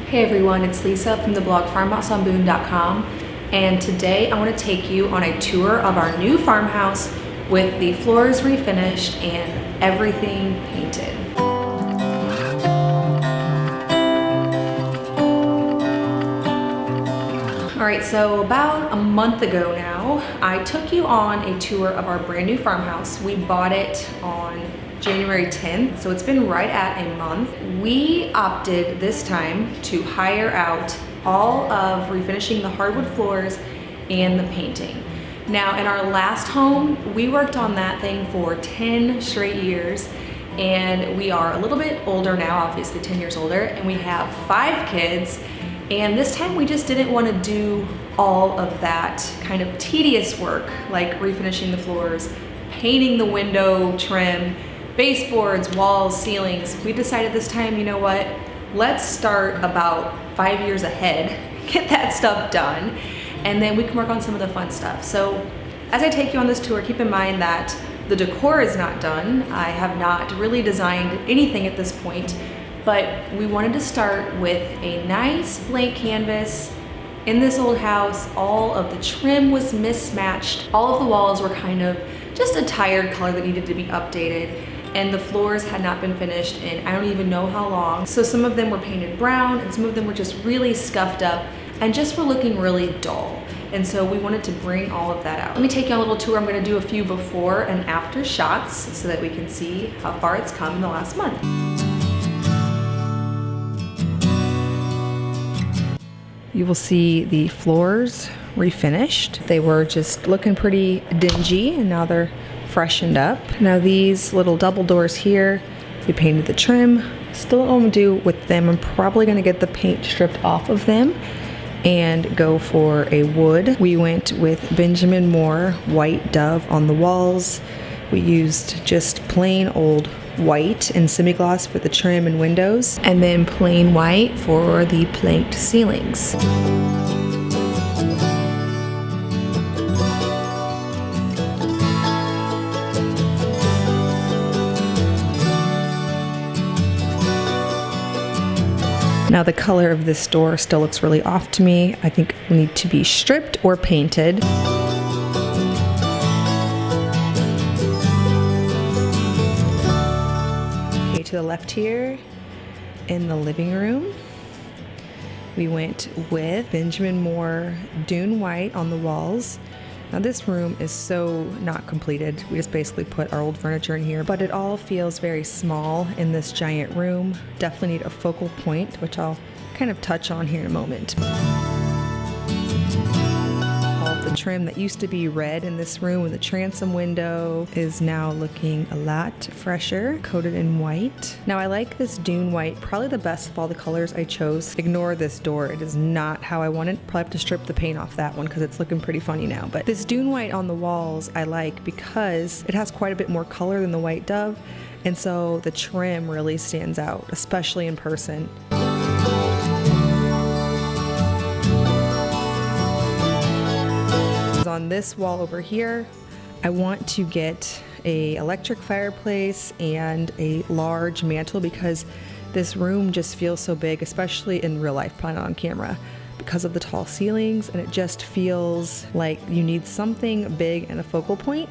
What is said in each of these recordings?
Hey everyone, it's Lisa from the blog farmhouseonboone.com, and today I want to take you on a tour of our new farmhouse with the floors refinished and everything painted. Alright, so about a month ago now, I took you on a tour of our brand new farmhouse. We bought it on January 10th, so it's been right at a month. We opted this time to hire out all of refinishing the hardwood floors and the painting. Now, in our last home, we worked on that thing for 10 straight years, and we are a little bit older now, obviously 10 years older, and we have 5 kids. And this time we just didn't want to do all of that kind of tedious work, like refinishing the floors, painting the window trim, baseboards, walls, ceilings. We decided this time, you know what? Let's start about 5 years ahead, get that stuff done, and then we can work on some of the fun stuff. So as I take you on this tour, keep in mind that the decor is not done. I have not really designed anything at this point, but we wanted to start with a nice blank canvas. In this old house, all of the trim was mismatched. All of the walls were kind of just a tired color that needed to be updated, and the floors had not been finished in I don't even know how long. So some of them were painted brown and some of them were just really scuffed up and just were looking really dull. And so we wanted to bring all of that out. Let me take you on a little tour. I'm gonna do a few before and after shots so that we can see how far it's come in the last month. You will see the floors refinished. They were just looking pretty dingy and now they're freshened up. Now these little double doors here, we painted the trim. Still don't know what to do with them. I'm probably gonna get the paint stripped off of them and go for a wood. We went with Benjamin Moore white dove on the walls. We used just plain old white and semi-gloss for the trim and windows, and then plain white for the planked ceilings. Now the color of this door still looks really off to me. I think it will need to be stripped or painted. To the left here, in the living room, we went with Benjamin Moore Dune white on the walls. Now this room is so not completed. We just basically put our old furniture in here, but it all feels very small in this giant room. Definitely need a focal point, which I'll kind of touch on here in a moment. The trim that used to be red in this room with the transom window is now looking a lot fresher, coated in white. Now I like this Dune white, probably the best of all the colors I chose. Ignore this door, it is not how I want it. Probably have to strip the paint off that one because it's looking pretty funny now. But this Dune white on the walls I like because it has quite a bit more color than the white dove, and so the trim really stands out, especially in person. On this wall over here, I want to get a electric fireplace and a large mantle because this room just feels so big, especially in real life, probably not on camera, because of the tall ceilings, and it just feels like you need something big and a focal point.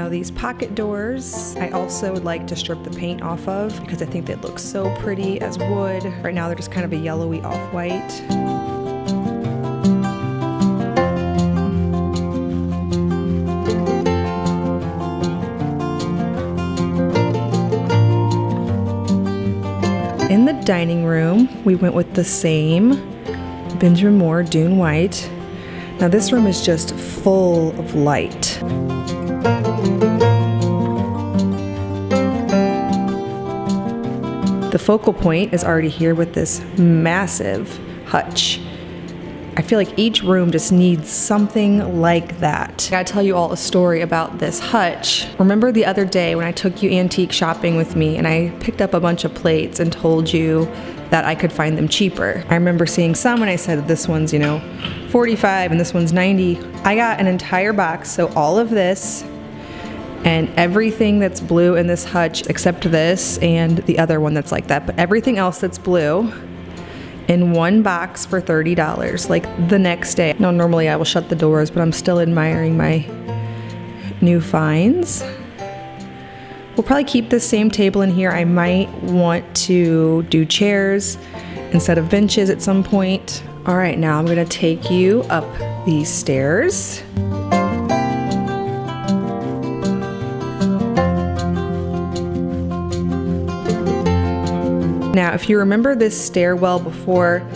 These pocket doors, I also would like to strip the paint off of because I think they look so pretty as wood. Right now they're just kind of a yellowy off-white. In the dining room, we went with the same Benjamin Moore Dune white. Now this room is just full of light. The focal point is already here with this massive hutch. I feel like each room just needs something like that. I gotta tell you all a story about this hutch. Remember the other day when I took you antique shopping with me and I picked up a bunch of plates and told you that I could find them cheaper. I remember seeing some and I said, this one's, you know, 45 and this one's 90. I got an entire box, so all of this and everything that's blue in this hutch except this and the other one that's like that, but everything else that's blue in one box for $30, like the next day. Now normally I will shut the doors, but I'm still admiring my new finds. We'll probably keep this same table in here. I might want to do chairs instead of benches at some point. All right, now I'm gonna take you up these stairs. Now, if you remember this stairwell before,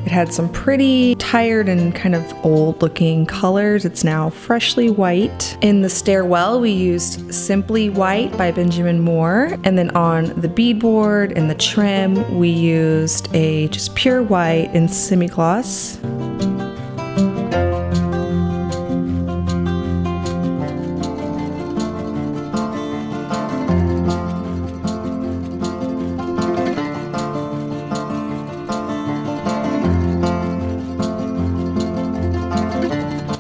it had some pretty tired and kind of old looking colors. It's now freshly white. In the stairwell, we used Simply White by Benjamin Moore. And then on the beadboard and the trim, we used a just pure white in semi-gloss.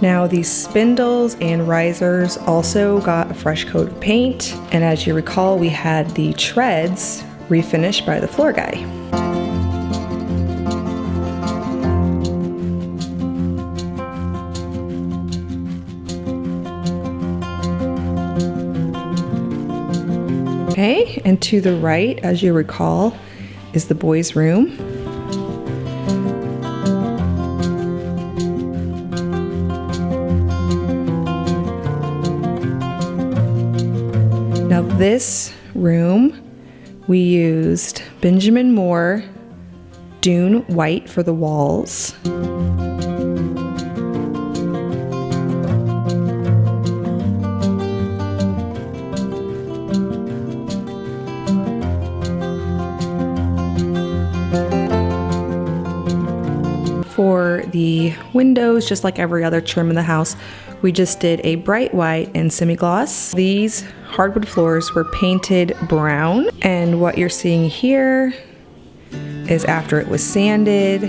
Now these spindles and risers also got a fresh coat of paint, and as you recall, we had the treads refinished by the floor guy. Okay, and to the right, as you recall, is the boys' room. Now this room, we used Benjamin Moore Dune White for the walls. For the windows, just like every other trim in the house, we just did a bright white and semi-gloss. These hardwood floors were painted brown, and what you're seeing here is after it was sanded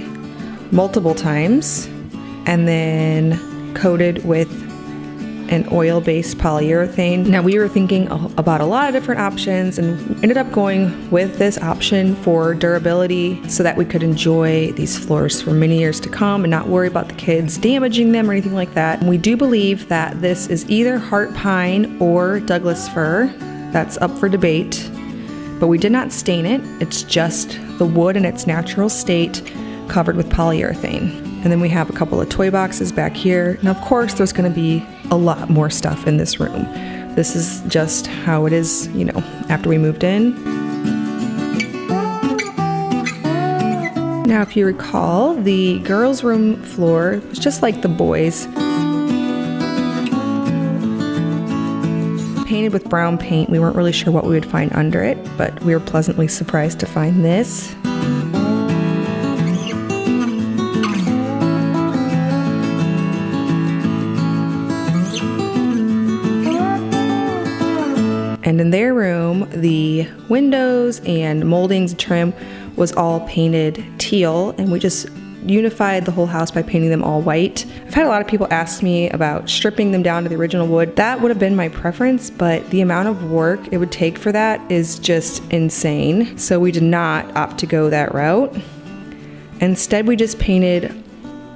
multiple times and then coated with an oil-based polyurethane. Now we were thinking about a lot of different options and ended up going with this option for durability so that we could enjoy these floors for many years to come and not worry about the kids damaging them or anything like that. And we do believe that this is either heart pine or Douglas fir. That's up for debate, but we did not stain it. It's just the wood in its natural state covered with polyurethane. And then we have a couple of toy boxes back here. And of course, there's gonna be a lot more stuff in this room. This is just how it is, you know, after we moved in. Now, if you recall, the girls' room floor was just like the boys'. Painted with brown paint. We weren't really sure what we would find under it, but we were pleasantly surprised to find this. And in their room, the windows and moldings and trim was all painted teal, and we just unified the whole house by painting them all white. I've had a lot of people ask me about stripping them down to the original wood. That would have been my preference, but the amount of work it would take for that is just insane. So we did not opt to go that route. Instead, we just painted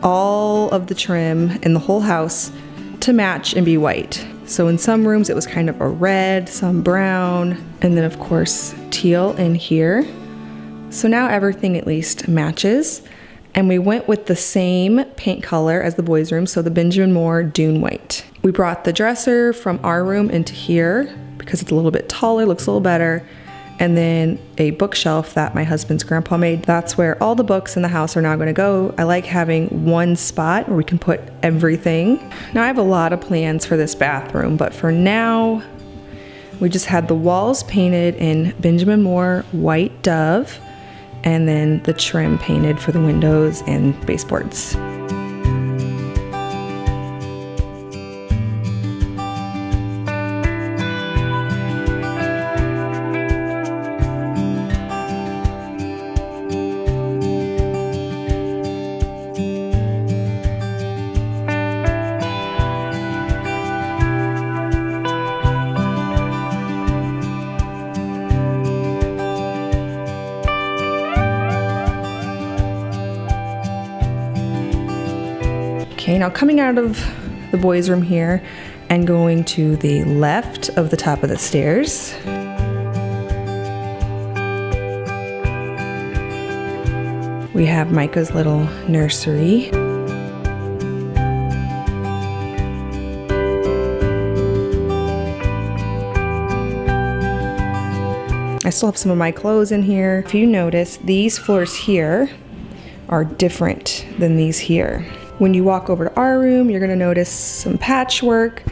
all of the trim in the whole house to match and be white. So in some rooms it was kind of a red, some brown, and then of course teal in here. So now everything at least matches. And we went with the same paint color as the boys' room, so the Benjamin Moore Dune White. We brought the dresser from our room into here because it's a little bit taller, looks a little better. And then a bookshelf that my husband's grandpa made. That's where all the books in the house are now gonna go. I like having one spot where we can put everything. Now I have a lot of plans for this bathroom, but for now, we just had the walls painted in Benjamin Moore White Dove, and then the trim painted for the windows and baseboards. Okay, now coming out of the boys' room here and going to the left of the top of the stairs. We have Micah's little nursery. I still have some of my clothes in here. If you notice, these floors here are different than these here. When you walk over to our room, you're gonna notice some patchwork,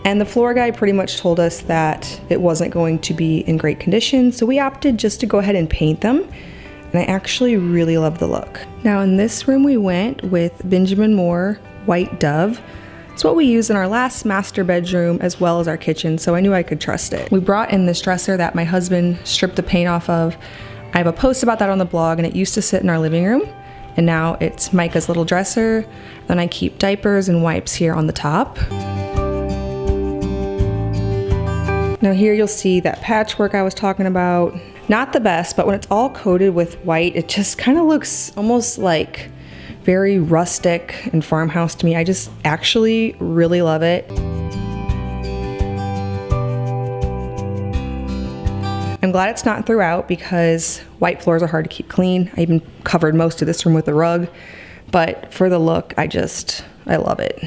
and the floor guy pretty much told us that it wasn't going to be in great condition, so we opted just to go ahead and paint them. And I actually really love the look. Now in this room we went with Benjamin Moore White Dove. It's what we used in our last master bedroom as well as our kitchen, so I knew I could trust it. We brought in this dresser that my husband stripped the paint off of. I have a post about that on the blog, and it used to sit in our living room, and now it's Micah's little dresser. Then I keep diapers and wipes here on the top. Now here you'll see that patchwork I was talking about. Not the best, but when it's all coated with white, it just kind of looks almost like very rustic and farmhouse to me. I just actually really love it. I'm glad it's not throughout because white floors are hard to keep clean. I even covered most of this room with a rug, but for the look, I love it.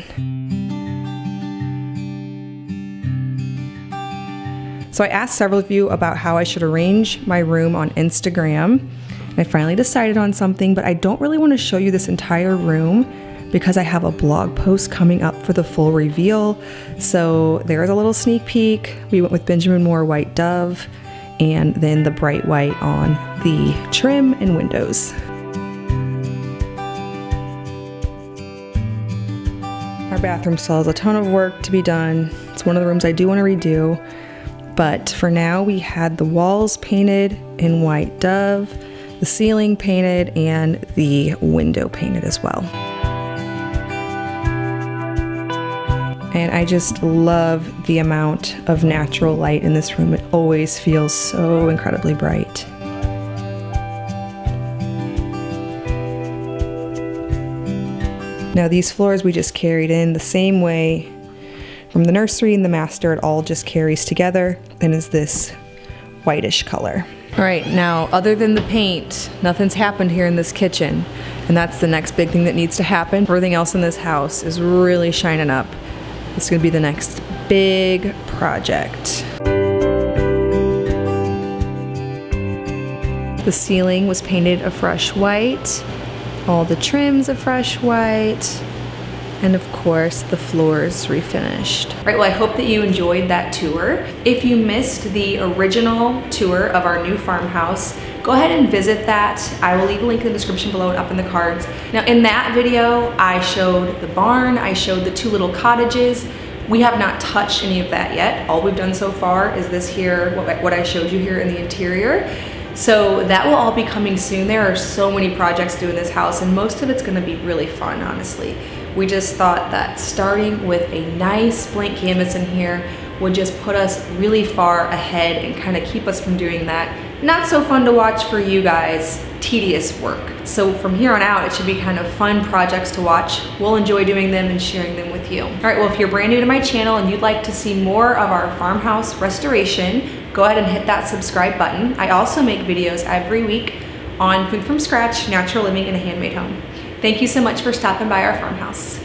So I asked several of you about how I should arrange my room on Instagram. And I finally decided on something, but I don't really want to show you this entire room because I have a blog post coming up for the full reveal. So there's a little sneak peek. We went with Benjamin Moore White Dove and then the bright white on the trim and windows. Our bathroom still has a ton of work to be done. It's one of the rooms I do want to redo. But for now, we had the walls painted in White Dove, the ceiling painted, and the window painted as well. And I just love the amount of natural light in this room. It always feels so incredibly bright. Now these floors we just carried in the same way from the nursery and the master. It all just carries together and is this whitish color. All right, now other than the paint, nothing's happened here in this kitchen. And that's the next big thing that needs to happen. Everything else in this house is really shining up. It's gonna be the next big project. The ceiling was painted a fresh white, all the trims a fresh white, and of course the floors refinished. All right, well I hope that you enjoyed that tour. If you missed the original tour of our new farmhouse, go ahead and visit that. I will leave a link in the description below and up in the cards. Now in that video, I showed the barn, I showed the 2 little cottages. We have not touched any of that yet. All we've done so far is this here, what I showed you here in the interior. So that will all be coming soon. There are so many projects due in this house and most of it's gonna be really fun, honestly. We just thought that starting with a nice blank canvas in here would just put us really far ahead and kind of keep us from doing that not so fun to watch for you guys, tedious work. So from here on out, it should be kind of fun projects to watch. We'll enjoy doing them and sharing them with you. All right, well, if you're brand new to my channel and you'd like to see more of our farmhouse restoration, go ahead and hit that subscribe button. I also make videos every week on food from scratch, natural living in a handmade home. Thank you so much for stopping by our farmhouse.